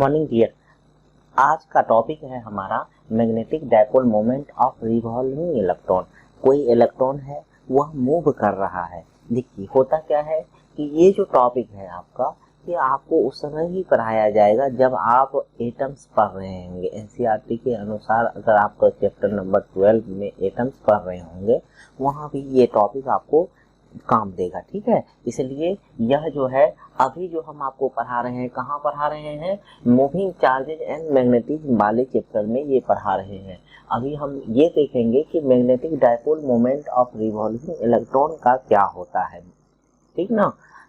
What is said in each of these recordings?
Morning dear. आज का topic है हमारा magnetic dipole moment of revolving electron. कोई इलेक्ट्रॉन है वह मूव कर रहा है। देखिए होता क्या है कि ये जो टॉपिक है आपका, ये आपको उस समय ही पढ़ाया जाएगा जब आप एटम्स पढ़ रहे होंगे। एनसीईआरटी के अनुसार अगर आप चैप्टर नंबर 12 में एटम्स पढ़ रहे होंगे, वहाँ भी ये टॉपिक आपको काम देगा। ठीक है, इसलिए यह जो है अभी जो हम आपको पढ़ा रहे हैं, कहाँ पढ़ा रहे हैं, मूविंग चार्जेज एंड मैग्नेटिज्म वाले चैप्टर में ये पढ़ा रहे हैं। अभी हम ये देखेंगे कि magnetic dipole moment of revolving electron का क्या होता है। ठीक ना।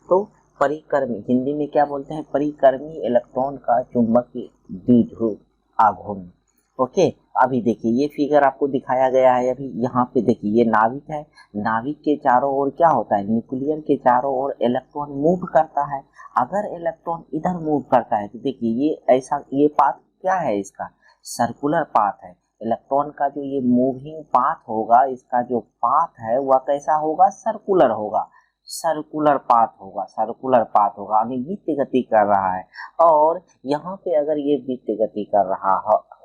तो परिक्रमी, हिंदी में क्या बोलते हैं, परिक्रमी इलेक्ट्रॉन का चुंबकीय द्विध्रुव आघूर्ण। ओके, अभी देखिए ये फिगर आपको दिखाया गया है। अभी यहाँ पे देखिए ये नाभिक है। नाभिक के चारों ओर क्या होता है, न्यूक्लियर के चारों ओर इलेक्ट्रॉन मूव करता है। अगर इलेक्ट्रॉन इधर मूव करता है तो देखिए ये ऐसा, ये पाथ क्या है इसका, सर्कुलर पाथ है। इलेक्ट्रॉन का जो ये मूविंग पाथ होगा, इसका जो पाथ है वह कैसा होगा, सर्कुलर होगा। सर्कुलर पाथ होगा, सर्कुलर पाथ होगा। अभी वित्त गति कर रहा है और यहाँ पे अगर ये वित्त गति कर रहा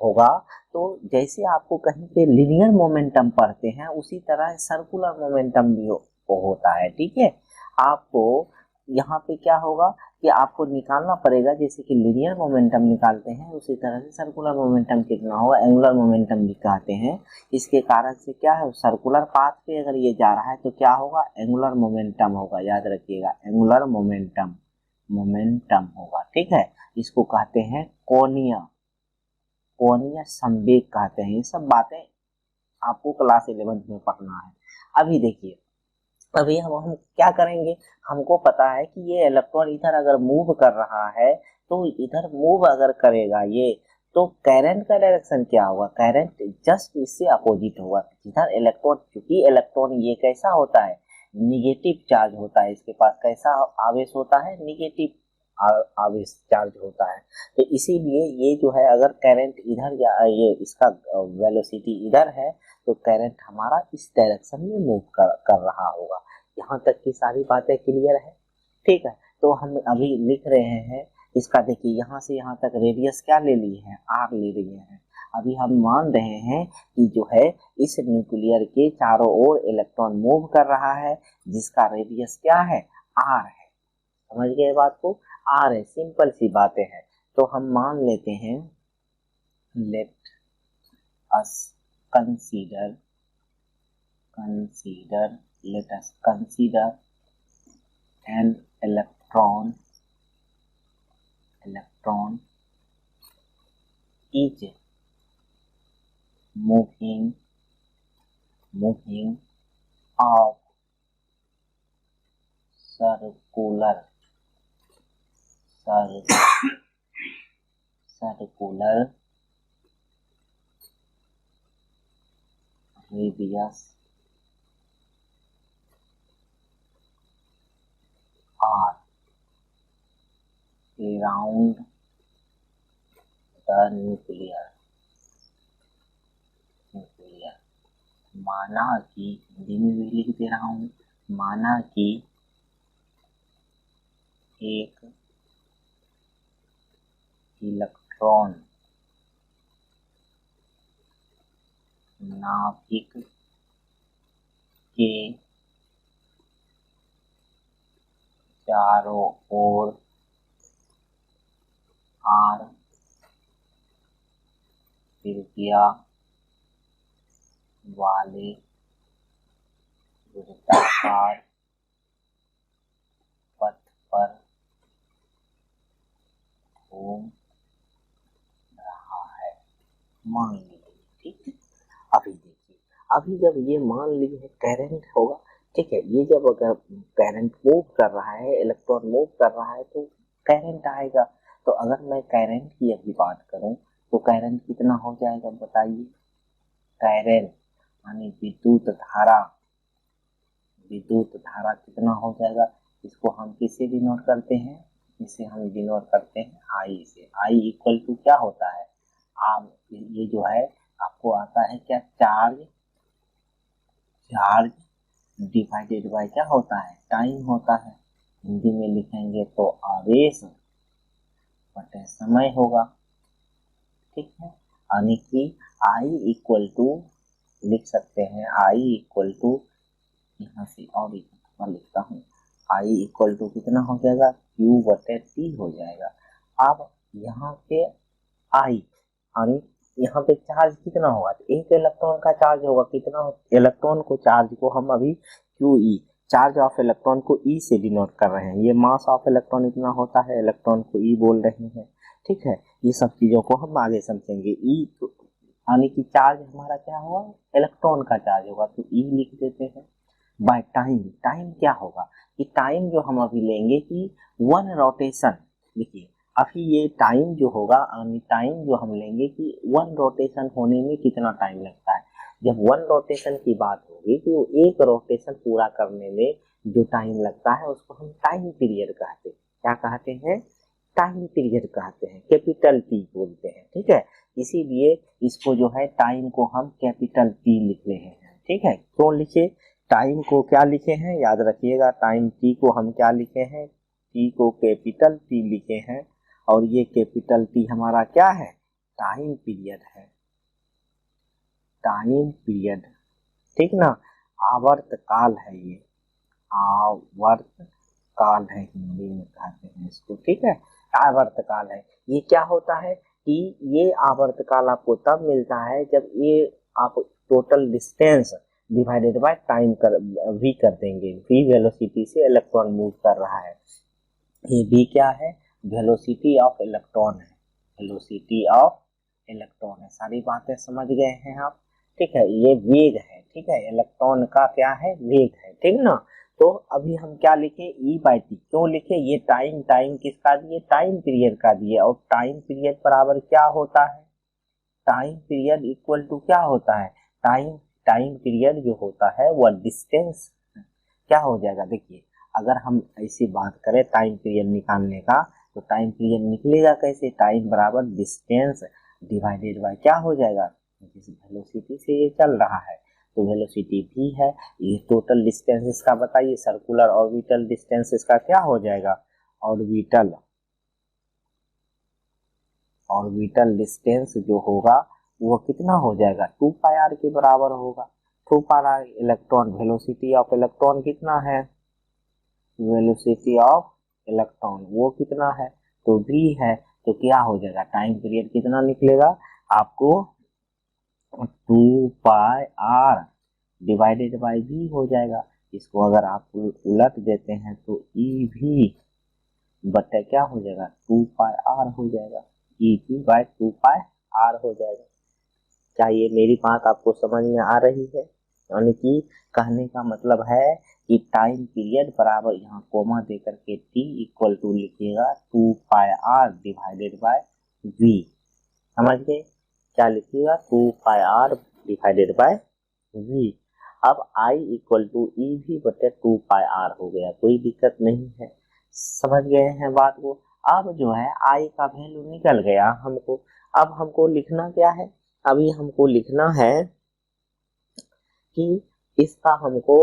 होगा तो जैसे आपको कहीं पे लिनियर मोमेंटम पढ़ते हैं उसी तरह सर्कुलर मोमेंटम भी होता है। ठीक है, आपको यहाँ पे क्या होगा कि आपको निकालना पड़ेगा, जैसे कि लिनियर मोमेंटम निकालते हैं उसी तरह से सर्कुलर मोमेंटम कितना होगा, एंगुलर मोमेंटम भी कहते हैं। इसके कारण से क्या है, सर्कुलर पाथ पे अगर ये जा रहा है तो क्या होगा, एंगुलर मोमेंटम होगा। याद रखिएगा, एंगुलर मोमेंटम मोमेंटम होगा। ठीक है, इसको कहते हैं कोणीय, कोणीय संवेग कहते हैं। ये सब बातें आपको क्लास 11 में पढ़ना है। अभी देखिए, अभी हम क्या करेंगे, हमको पता है कि ये इलेक्ट्रॉन इधर अगर मूव कर रहा है तो इधर मूव अगर करेगा ये, तो करंट का डायरेक्शन क्या होगा, करंट जस्ट इससे अपोजिट होगा। इधर इलेक्ट्रॉन, क्योंकि इलेक्ट्रॉन ये कैसा होता है, निगेटिव चार्ज होता है, इसके पास कैसा आवेश होता है, निगेटिव आवेश चार्ज होता है। तो इसीलिए ये जो है अगर करंट इधर या ये इसका वेलोसिटी इधर है तो करंट हमारा इस डायरेक्शन में मूव कर रहा होगा। यहाँ तक की सारी बातें क्लियर है। ठीक है, तो हम अभी लिख रहे हैं इसका। देखिए यहाँ से यहाँ तक रेडियस क्या ले ली है, आर ले रही है। अभी हम मान रहे हैं कि जो है इस न्यूक्लियर के चारों ओर इलेक्ट्रॉन मूव कर रहा है जिसका रेडियस क्या है, आर है। समझ गए बात को, आर है। सिंपल सी बातें हैं। तो हम मान लेते हैं, let us consider let us consider an electron is moving of circular radius r around the nuclear। माना कि, हिंदी में भी लिख दे रहा हूँ, माना कि एक इलेक्ट्रॉन नाभिक के चारों ओर r त्रिज्या वाले वृत्ताकार पथ पर घूम रहा है, मान लीजिए। ठीक है, अभी देखिए, अभी जब ये मान लीजिए करंट होगा। ठीक है, ये जब अगर करंट मूव कर रहा है, इलेक्ट्रॉन मूव कर रहा है तो करंट आएगा। तो अगर मैं करंट की अभी बात करूं तो करंट कितना हो जाएगा बताइए, करंट यानी विद्युत धारा कितना हो जाएगा। इसको हम किससे डिनोट करते हैं, इसे हम डिनोट करते हैं आई से। आई इक्वल टू क्या होता है, आप ये जो है आपको आता है क्या, चार्ज डिवाइडेड बाय क्या होता है, टाइम होता है। हिंदी में लिखेंगे तो आवेश बटे समय होगा, ठीक है। यानी कि आई इक्वल टू लिख सकते हैं, आई इक्वल टू यहाँ से और लिखता हूँ, आई इक्वल टू कितना हो जाएगा, क्यू बटे टी हो जाएगा। अब यहाँ पे आई यानी यहाँ पे चार्ज कितना होगा, तो एक इलेक्ट्रॉन का चार्ज होगा कितना, इलेक्ट्रॉन को चार्ज को हम अभी Q E, charge of electron को ई से डिनोट कर रहे हैं, ये मास ऑफ इलेक्ट्रॉन इतना होता है, इलेक्ट्रॉन को ई बोल रहे हैं, ठीक है। ये सब चीजों को हम आगे समझेंगे। ई यानी कि चार्ज हमारा क्या होगा, इलेक्ट्रॉन का चार्ज होगा, तो ई लिख देते हैं। बाय टाइम, टाइम क्या होगा कि टाइम जो हम अभी लेंगे कि वन रोटेशन, देखिए अभी ये टाइम जो होगा, टाइम जो हम लेंगे कि वन रोटेशन होने में कितना टाइम लगता है। जब वन रोटेशन की बात होगी कि वो एक रोटेशन पूरा करने में जो टाइम लगता है उसको हम टाइम पीरियड कहते हैं। क्या कहते हैं, टाइम पीरियड कहते हैं, कैपिटल टी बोलते हैं, ठीक है। इसीलिए इसको जो है टाइम को हम कैपिटल टी लिख रहे हैं, ठीक है। क्यों लिखे, टाइम को क्या लिखे हैं, याद रखिएगा, टाइम टी को हम क्या लिखे हैं, टी को कैपिटल टी लिखे हैं, और ये कैपिटल टी हमारा क्या है, टाइम पीरियड है, टाइम पीरियड, ठीक ना। आवर्त काल है ये, आवर्त काल है, हिंदी में कहते हैं इसको, ठीक है। आवर्त काल है, ये क्या होता है कि ये आवर्त काल आपको तब मिलता है जब ये आप total distance divided by time V कर देंगे, वी वेलोसिटी से इलेक्ट्रॉन मूव कर रहा है, ये वी क्या है, वेलोसिटी ऑफ इलेक्ट्रॉन है, वेलोसिटी ऑफ इलेक्ट्रॉन है। सारी बातें समझ गए हैं आप, ठीक है। ये वेग है, ठीक है, इलेक्ट्रॉन का क्या है, वेग है, ठीक ना। तो अभी हम क्या लिखे, ई बाई टी, क्यों लिखे, ये टाइम, टाइम किसका दिए, टाइम पीरियड का दिए, और टाइम पीरियड बराबर क्या होता है, टाइम पीरियड इक्वल टू क्या होता है, टाइम, टाइम पीरियड जो होता है वह डिस्टेंस क्या हो जाएगा। देखिए अगर हम ऐसी बात करें टाइम पीरियड निकालने का, तो टाइम पीरियड निकलेगा कैसे, टाइम बराबर डिस्टेंस डिवाइडेड बाय क्या हो जाएगा, जिस वेलोसिटी से ये चल रहा है, तो वेलोसिटी भी है, ये टोटल डिस्टेंस इसका बताइए, सर्कुलर ऑर्बिटल डिस्टेंस इसका क्या हो जाएगा, ऑर्बिटल, ऑर्बिटल डिस्टेंस जो होगा वो कितना हो जाएगा, 2 पाई आर के बराबर होगा। 2 pi r electron, velocity of electron कितना है, वेलोसिटी ऑफ इलेक्ट्रॉन वो कितना है, तो v है, तो क्या हो जाएगा, टाइम पीरियड कितना निकलेगा आपको, 2 pi are divided by v हो जाएगा। इसको अगर आप उलट देते हैं तो ई भी बटे क्या हो जाएगा, 2 पाई आर हो जाएगा, ई भी बाय 2 पाई आर हो जाएगा। क्या ये मेरी बात आपको समझ में आ रही है, यानी कि कहने का मतलब है कि टाइम पीरियड बराबर, यहाँ कोमा देकर के t इक्वल टू लिखिएगा 2 pi are divided bye v, समझ गए, क्या लिखिएगा, 2 pi are divided bye v। अब i इक्वल टू ई भी बटे 2 पाई आर हो गया, कोई दिक्कत नहीं है, समझ गए हैं बात को। अब जो है i का वैल्यू निकल गया हमको, अब हमको लिखना क्या है, अभी हमको लिखना है कि इसका हमको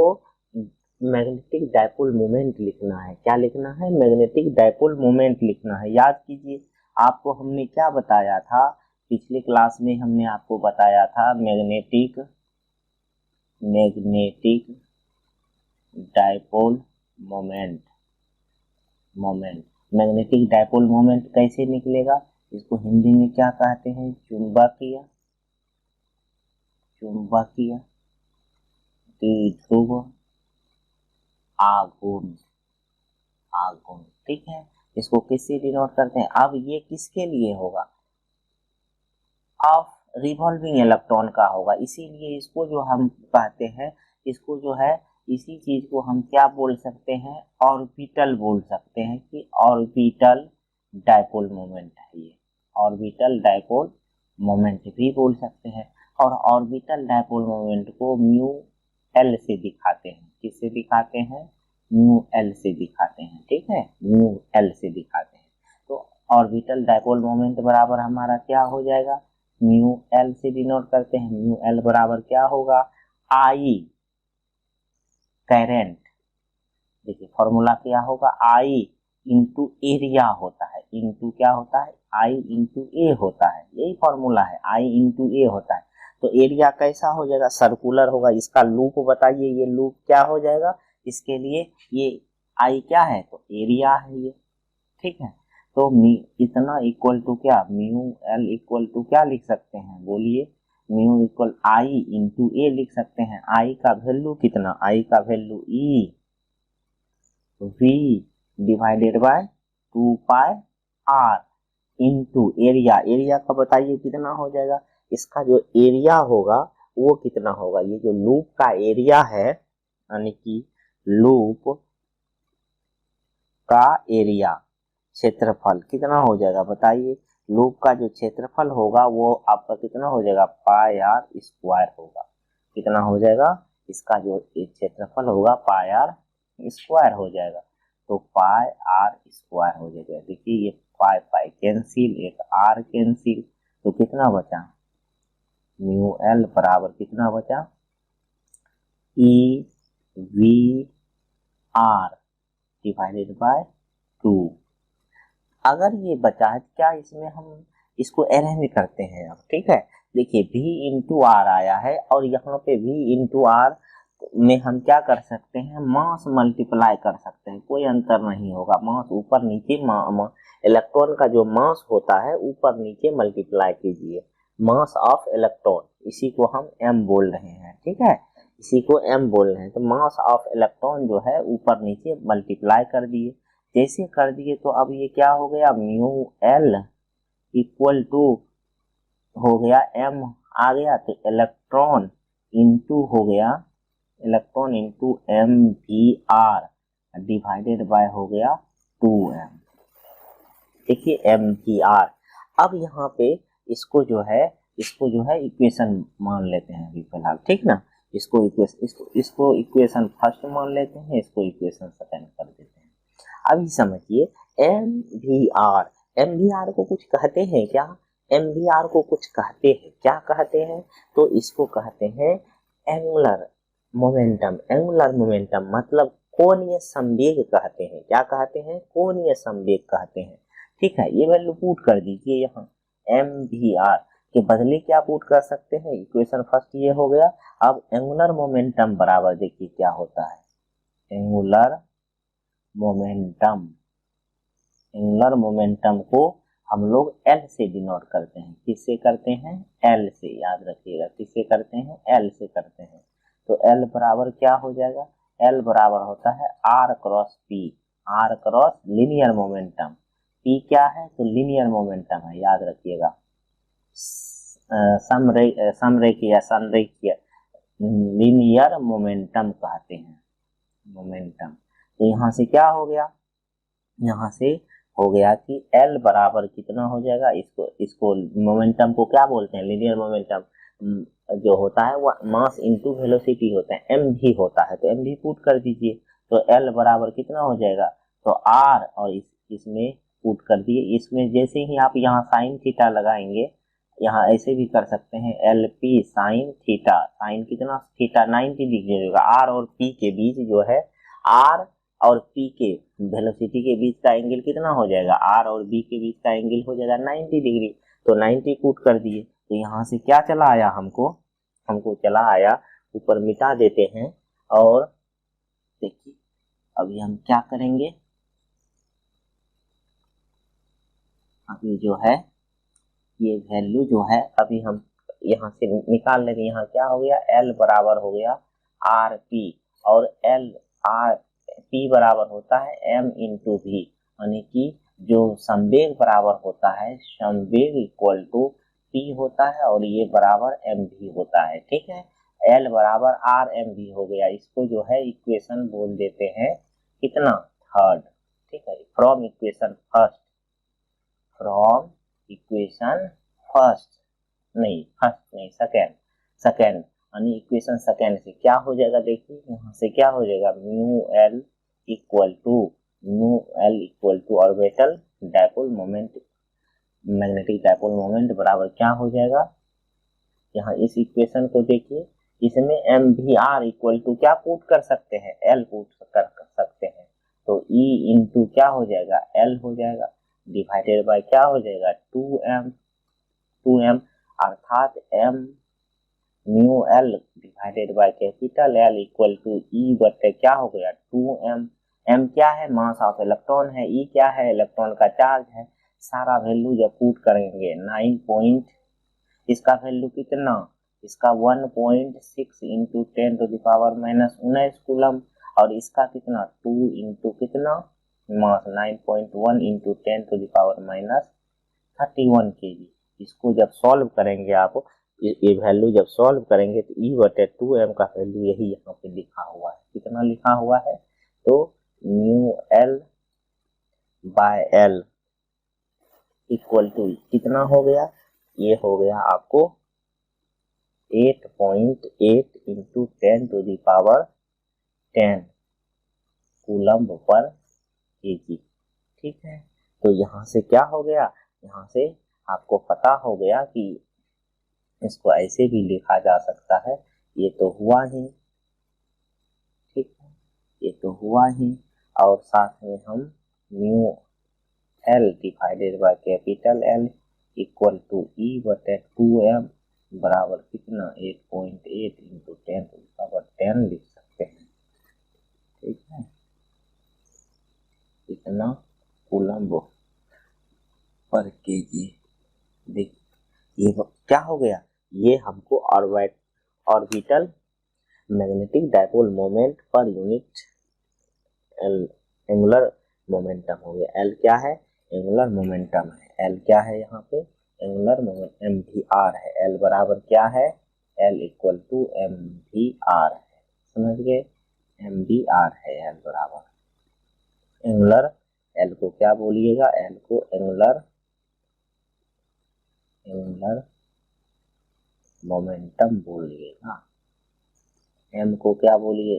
मैग्नेटिक डायपोल मोमेंट लिखना है। क्या लिखना है, मैग्नेटिक डायपोल मोमेंट लिखना है। याद कीजिए आपको हमने क्या बताया था, पिछले क्लास में हमने आपको बताया था magnetic dipole moment, magnetic dipole moment कैसे निकलेगा, इसको हिंदी में क्या कहते हैं, चुंबकीय द्विध्रुव आघूर्ण, ठीक है। इसको किससे डिनोट करते हैं, अब ये किसके लिए होगा, ऑफ रिवॉल्विंग इलेक्ट्रॉन का होगा, इसीलिए इसको जो हम कहते हैं, इसको जो है इसी चीज को हम क्या बोल सकते हैं, ऑर्बिटल बोल सकते हैं, कि ऑर्बिटल डायपोल मोमेंट है ये, ऑर्बिटल डायपोल मोमेंट भी बोल सकते हैं। और ऑर्बिटल डायपोल मोमेंट को म्यू एल से दिखाते हैं, किससे दिखाते हैं, म्यू एल से दिखाते हैं, ठीक है, म्यू एल से दिखाते हैं। तो ऑर्बिटल डायपोल मोमेंट बराबर हमारा क्या हो जाएगा, म्यू एल से डिनोट करते हैं, म्यू एल बराबर क्या होगा, आई करंट, देखिए फॉर्मूला क्या होगा, आई इंटू एरिया होता है, इंटू क्या होता है, आई इंटू ए होता है, यही फॉर्मूला है, आई इंटू ए होता है। तो एरिया कैसा हो जाएगा, सर्कुलर होगा। इसका लूप बताइए, ये लूप क्या हो जाएगा इसके लिए, ये आई क्या है तो एरिया है ये, ठीक है। तो इतना इक्वल टू क्या, म्यू एल इक्वल टू क्या लिख सकते हैं, बोलिए, mu equal I into A लिख सकते हैं। आई का वैल्यू कितना, आई का value E V divided by 2 pi R into area, area का बताइए कितना हो जाएगा, इसका जो एरिया होगा वो कितना होगा, ये जो लूप का एरिया है यानी कि लूप का एरिया क्षेत्रफल कितना हो जाएगा बताइए, लूप का जो क्षेत्रफल होगा वो आपका कितना हो जाएगा, पाई आर स्क्वायर होगा। कितना हो जाएगा, इसका जो क्षेत्रफल होगा पाई आर स्क्वायर हो जाएगा। तो पाई आर स्क्वायर हो जाएगा। देखिए ये पाई पाई कैंसिल, एक आर कैंसिल, तो कितना बचा, म्यू एल बराबर कितना बचा, E V R divided by 2। अगर ये बचा है क्या इसमें हम इसको अरेंज करते हैं अब, ठीक है। देखिए v इंटू आर आया है और यहाँ पे v इंटू आर में हम क्या कर सकते हैं, मास मल्टीप्लाई कर सकते हैं, कोई अंतर नहीं होगा। मास ऊपर नीचे इलेक्ट्रॉन का जो मास होता है ऊपर नीचे मल्टीप्लाई कीजिए, मास ऑफ इलेक्ट्रॉन, इसी को हम m बोल रहे हैं, ठीक है, इसी को m बोल रहे हैं। तो मास ऑफ इलेक्ट्रॉन जो है ऊपर नीचे मल्टीप्लाई कर दिए, जैसे कर दिए तो अब ये क्या हो गया, म्यू एल इक्वल टू हो गया m आ गया, तो इलेक्ट्रॉन इंटू हो गया, electron into M V R divided by हो गया 2m। देखिए एम वी आर। अब यहाँ पे इसको जो है इक्वेशन मान लेते हैं अभी फिलहाल, ठीक ना। इसको इक्वेशन फर्स्ट मान लेते हैं, इसको इक्वेशन सेकंड कर देते हैं। अभी समझिए एम वी आर को कुछ कहते हैं क्या, एम वी आर को कुछ कहते हैं, क्या कहते हैं, तो इसको कहते हैं एंगुलर मोमेंटम। एंगुलर मोमेंटम मतलब कोणीय संवेग कहते हैं, क्या कहते हैं, कोणीय संवेग कहते हैं, ठीक है। ये वैल्यू पुट कर दीजिए यहाँ, एम वी आर के बदले क्या पुट कर सकते हैं, इक्वेशन फर्स्ट ये हो गया। अब एंगुलर मोमेंटम बराबर देखिए क्या होता है, एंगुलर मोमेंटम, एंगुलर मोमेंटम को हम लोग एल से डिनोट करते हैं, किससे करते हैं, एल से, याद रखिएगा किससे करते हैं, एल से करते हैं। तो एल बराबर क्या हो जाएगा, एल बराबर होता है R cross P, R cross linear momentum, P क्या है तो लीनियर मोमेंटम है, याद रखिएगा, समरेखीय या संरेखीय लीनियर मोमेंटम कहते हैं, मोमेंटम। तो यहाँ से क्या हो गया, यहाँ से हो गया कि L बराबर कितना हो जाएगा, इसको मोमेंटम को क्या बोलते हैं, लीनियर मोमेंटम जो होता है वो मास इनटू वेलोसिटी होता है, m भी होता है, तो m भी पुट कर दीजिए। तो L बराबर कितना हो जाएगा, तो R और इसमें पुट कर दिए। इसमें जैसे ही आप यहाँ साइन थीटा लगाएंगे, यहाँ ऐसे भी कर सकते हैं, L P sine theta, sine कितना थीटा 90 डिग्री होगा। R और P के बीच जो है, R और P के वेलोसिटी के बीच का एंगल कितना हो जाएगा, R और B के बीच का एंगल हो जाएगा 90 डिग्री। तो 90 पुट कर दिए, तो यहाँ से क्या चला आया, हमको चला आया, ऊपर मिटा देते हैं। और देखिए अभी हम क्या करेंगे, अभी जो है ये वैल्यू जो है अभी हम यहाँ से निकाल लेंगे। यहाँ क्या हो गया, L बराबर हो गया आर पी, और L आर पी बराबर होता है m इंटू वी, यानी कि जो संवेग बराबर होता है, संवेग इक्वल टू p होता है और ये बराबर m भी होता है, ठीक है। L बराबर आर एम भी हो गया, इसको जो है इक्वेशन बोल देते हैं कितना, थर्ड, ठीक है। From equation first, from equation first नहीं सेकेंड यानी इक्वेशन सेकेंड से क्या हो जाएगा, देखिए यहाँ से क्या हो जाएगा, mu L equal to orbital dipole moment, magnetic dipole moment बराबर क्या हो जाएगा, यहाँ इस इक्वेशन को देखिए, इसमें M V R equal to क्या पुट कर सकते हैं, एल पुट कर सकते हैं। तो ई इंटू क्या हो जाएगा, एल हो जाएगा। डिवाइडेड बाय क्या हो जाएगा 2m अर्थात m mu L divided by capital L equal to E बटे क्या हो गया 2m। m क्या है मास ऑफ इलेक्ट्रॉन है, e क्या है इलेक्ट्रॉन का चार्ज है। सारा वैल्यू जब पुट करेंगे 9 पॉइंट, इसका वैल्यू कितना, इसका 1.6 into 10 to the power minus 19 coulomb, और इसका कितना 2 इंटू कितना mass 9.1 into 10 to the power minus 31 kg. इसको जब सॉल्व करेंगे आप, ये वैल्यू जब सॉल्व करेंगे तो ई बटे 2m का वैल्यू यही यहाँ पे लिखा हुआ है। कितना लिखा हुआ है, तो mu L by L equal to कितना हो गया, ये हो गया आपको 8.8 into 10 to the power 10 coulomb पर केजी। ठीक है, तो यहाँ से क्या हो गया, यहाँ से आपको पता हो गया कि इसको ऐसे भी लिखा जा सकता है, ये तो हुआ ही, ठीक है, ये तो हुआ ही, और साथ में हम mu L divided by capital L equal to E बटे 2m बराबर कितना 8.8 इंटू 10 टू द पावर 10 लिख सकते हैं। ठीक है, कितना कूलम पर केजी। देख ये क्या हो गया, ये हमको orbital magnetic dipole moment per unit angular momentum हो गया। एल क्या है, एंगुलर मोमेंटम है। एल क्या है यहाँ पे, angular momentum M V R है। एल बराबर क्या है, L equal to M V R है, समझ गए, एम वी आर है एल बराबर। एंगुलर एल को क्या बोलिएगा, एल को एंगुलर मोमेंटम बोलिएगा। एम को क्या बोलिए,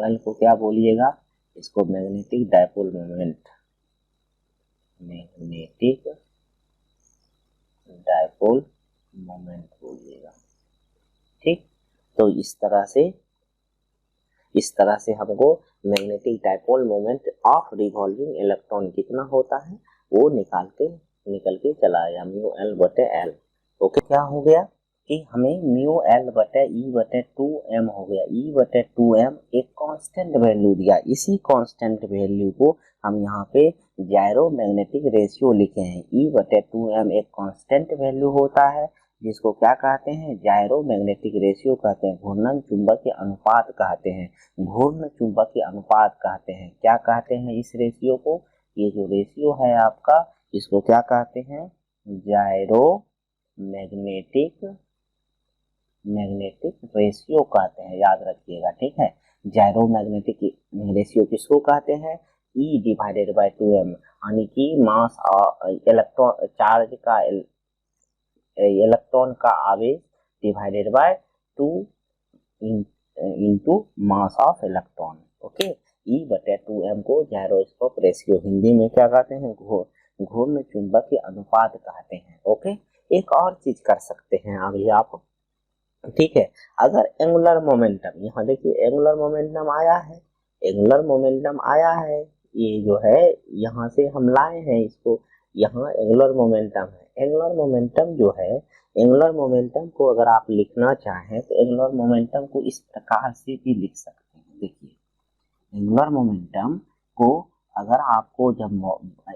एल को क्या बोलिएगा, इसको magnetic dipole moment, magnetic dipole moment बोलिएगा। ठीक, तो इस तरह से हमको magnetic dipole moment of revolving electron कितना होता है वो निकल के चला आया, म्यू एल बटे एल। ओके, क्या हो गया कि हमें म्यू एल बटे ई बटे 2m हो गया। ई बटे 2m एक कांस्टेंट वैल्यू दिया, इसी कांस्टेंट वैल्यू को हम यहाँ पे जायरो मैग्नेटिक रेशियो लिखे हैं। ई बटे 2m एक कांस्टेंट वैल्यू होता है जिसको क्या कहते हैं, जायरो मैग्नेटिक रेशियो कहते हैं, घूर्णन चुंबकीय अनुपात कहते हैं, घूर्ण चुंबकीय अनुपात कहते हैं। क्या कहते हैं इस रेशियो को, ये जो रेशियो है आपका इसको क्या कहते हैं, जायरो मैग्नेटिक रेशियो कहते हैं, याद रखिएगा। ठीक है, जायरो मैग्नेटिक रेशियो किसको कहते हैं, ई डिवाइडेड बाय 2m, यानी कि मास इलेक्ट्रॉन चार्ज का इलेक्ट्रॉन का आवेश divided by 2 into mass of electron. Okay, E बटे 2m को जायरोस्कोप रेशियो हिंदी में क्या कहते हैं, घूर्ण चुंबकीय अनुपात कहते हैं। ओके, एक और चीज कर सकते हैं अभी आप, ठीक है, अगर एंगुलर मोमेंटम, यहाँ देखिए एंगुलर मोमेंटम आया है, एंगुलर मोमेंटम आया है, ये जो है यहाँ से हम लाए हैं इसको, यहाँ एंगुलर मोमेंटम है। एंगुलर मोमेंटम जो है, एंगुलर मोमेंटम को अगर आप लिखना चाहें तो एंगुलर मोमेंटम को इस प्रकार से भी लिख सकते हैं। देखिए, एंगुलर मोमेंटम को अगर आपको जब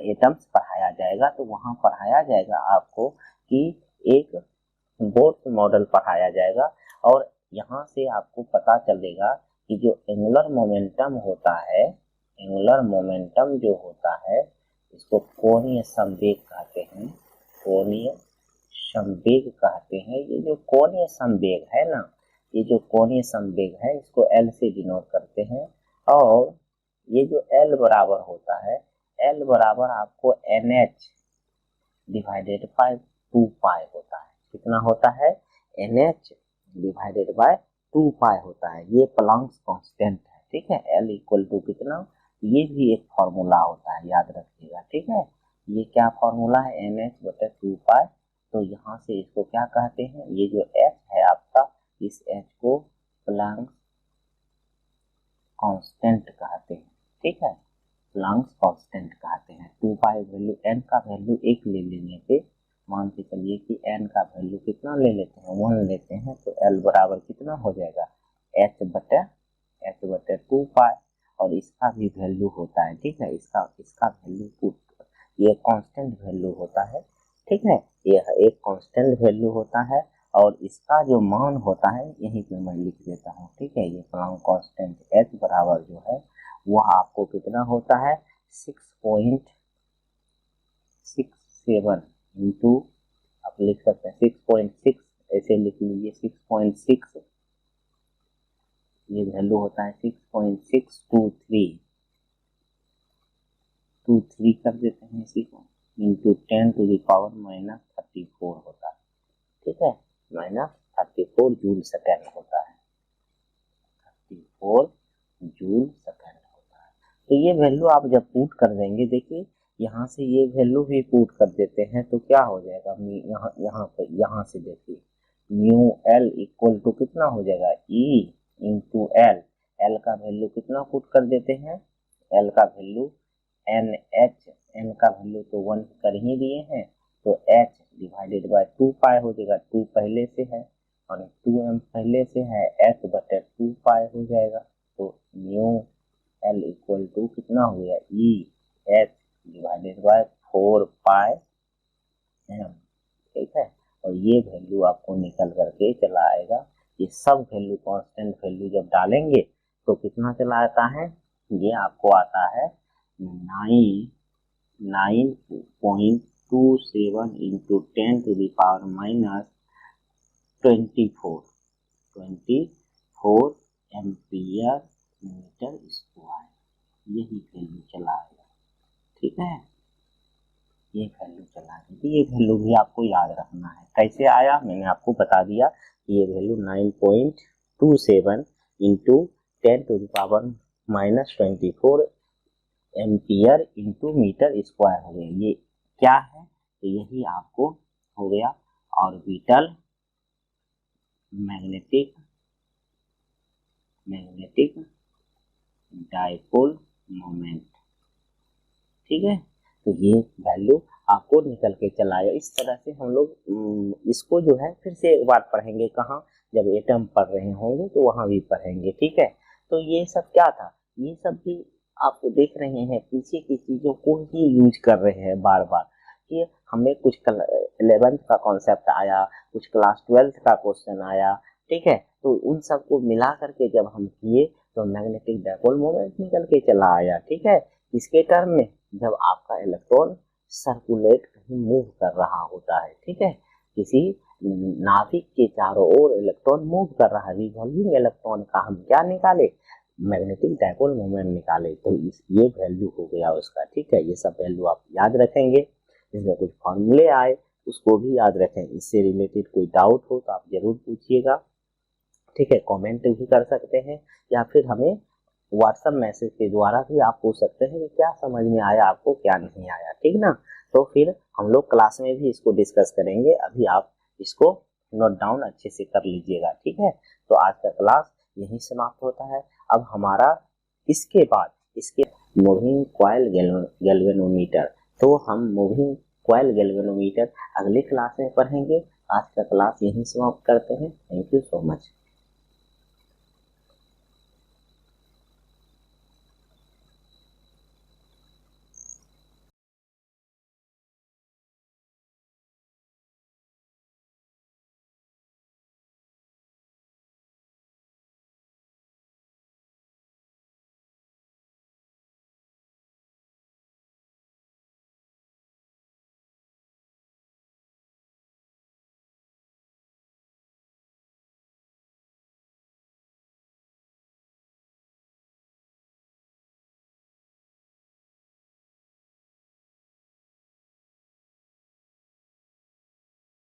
एटम्स पढ़ाया जाएगा तो वहां पढ़ाया जाएगा आपको कि एक बोर्ड मॉडल पढ़ाया जाएगा, और यहाँ से आपको पता चलेगा कि जो एंगुलर मोमेंटम होता है, एंगुलर मोमेंटम जो होता है इसको कोणीय संवेग कहते हैं, कोणीय संवेग कहते हैं। ये जो कोणीय संवेग है ना, ये जो कोणीय संवेग है इसको L से डिनोट करते हैं, और ये जो L बराबर होता है, L बराबर आपको NH डिवाइडेड बाय 2 पाई होता है। कितना होता है, NH डिवाइडेड बाय 2 पाई होता है। ये प्लैंक्स कांस्टेंट है। ठीक है, L इक्वल टू कितना, ये भी एक फॉर्मूला होता है, याद रखिएगा। ठीक है, ये क्या फॉर्मूला है, NH बटे 2 पाई। तो यहाँ से इसको क्या कहते हैं, ये जो H है आपका, इस H को प्लैंक्स कांस्टेंट कहते हैं। ठीक है, प्लैंक्स कांस्टेंट कहते हैं। 2 पाई वैल्यू n का वैल्यू 1 ले लेने पे, मान के चलिए कि n का वैल्यू कितना ले लेते हैं, 1 लेते हैं, तो l बराबर कितना हो जाएगा, h बटे 2 पाई, और इसका भी वैल्यू होता है, ठीक है, इसका वैल्यू पुट, ये कांस्टेंट वैल्यू होता है, ठीक है, यह एक कांस्टेंट वैल्यू होता है, और इसका जो मान होता है यहीं पे मैं लिख देता हूँ, ठीक है, ये प्लैंक कांस्टेंट h बराबर जो है वह आपको कितना होता है, 6.67 इंटू, आप लिख सकते हैं 6.6, ऐसे लिख लीजिए 6.6, ये वैल्यू होता है 6.623 कर देते हैं इसी को, इंटू 10⁻⁻34 होता है, ठीक है, -34 जूल सेकेंड होता है, 34 जूल सेकेंड होता है। तो ये वैल्यू आप जब पुट कर देंगे, देखिए यहाँ से ये वैल्यू भी पुट कर देते हैं तो क्या हो जाएगा, यहाँ से देखिए म्यू एल इक्वल टू कितना हो जाएगा, ई इंटू एल, एल का वैल्यू कितना पुट कर देते हैं, एल का वैल्यू एन एच, एन का वैल्यू तो 1 कर ही दिए हैं, तो एच डिवाइडेड बाय 2 पाई हो जाएगा, 2 पहले से है और 2m पहले से है, h बटे 2 पाई हो जाएगा, तो म्यू एल इक्वल टू कितना हो गया, E H divided by 4 pi M, ठीक है, और ये वैल्यू आपको निकल करके चला आएगा, ये सब वैल्यू कांस्टेंट वैल्यू जब डालेंगे तो कितना चला आता है, ये आपको आता है 9.27 इंटू 10⁻24 एम्पियर मीटर स्क्वायर, यही वैल्यू चला आएगा, ठीक है, ये वैल्यू चला आएगी, ये वैल्यू भी आपको याद रखना है, कैसे आया मैंने आपको बता दिया, ये value 9.27 into 10⁻⁻24 ampere into metre square हो गया, ये क्या है, तो यही आपको हो गया ऑर्बिटल मैग्नेटिक डाइपोल मोमेंट, ठीक है, तो ये वैल्यू आपको निकल के चला आया। इस तरह से हम लोग इसको जो है फिर से एक बार पढ़ेंगे, कहाँ, जब एटम पढ़ रहे होंगे तो वहां भी पढ़ेंगे, ठीक है। तो ये सब क्या था, ये सब भी आपको देख रहे हैं, पीछे की चीजों को ही यूज कर रहे हैं बार बार, कि हमें कुछ 11th का कॉन्सेप्ट आया, कुछ क्लास 12th का क्वेश्चन आया, ठीक है, तो उन सबको मिला करके जब हम किए तो मैग्नेटिक डाइपोल मोमेंट निकल के चला आया, ठीक है, इसके टर्म में जब आपका इलेक्ट्रॉन सर्कुलेट कहीं मूव कर रहा होता है, ठीक है, किसी नाभिक के चारों ओर इलेक्ट्रॉन मूव कर रहा है, रिवॉल्विंग इलेक्ट्रॉन का हम क्या निकाले, मैग्नेटिक डाइपोल मोमेंट निकाले, तो ये वैल्यू हो गया उसका, ठीक है, ये सब वैल्यू आप याद रखेंगे, इसमें कुछ फॉर्मूले आए उसको भी याद रखें, इससे रिलेटेड कोई डाउट हो तो आप जरूर पूछिएगा, ठीक है, कमेंट भी कर सकते हैं, या फिर हमें व्हाट्सएप मैसेज के द्वारा भी आप पूछ सकते हैं कि क्या समझ में आया आपको, क्या नहीं आया, ठीक ना, तो फिर हम लोग क्लास में भी इसको डिस्कस करेंगे, अभी आप इसको नोट डाउन अच्छे से कर लीजिएगा, ठीक है। तो आज का क्लास यहीं समाप्त होता है। अब हमारा इसके बाद इसके मूविंग कॉइल गैल्वेनोमीटर, तो हम मूविंग कॉइल गैल्वेनोमीटर अगले क्लास में पढ़ेंगे। आज का क्लास यहीं समाप्त करते हैं। Thank you so much.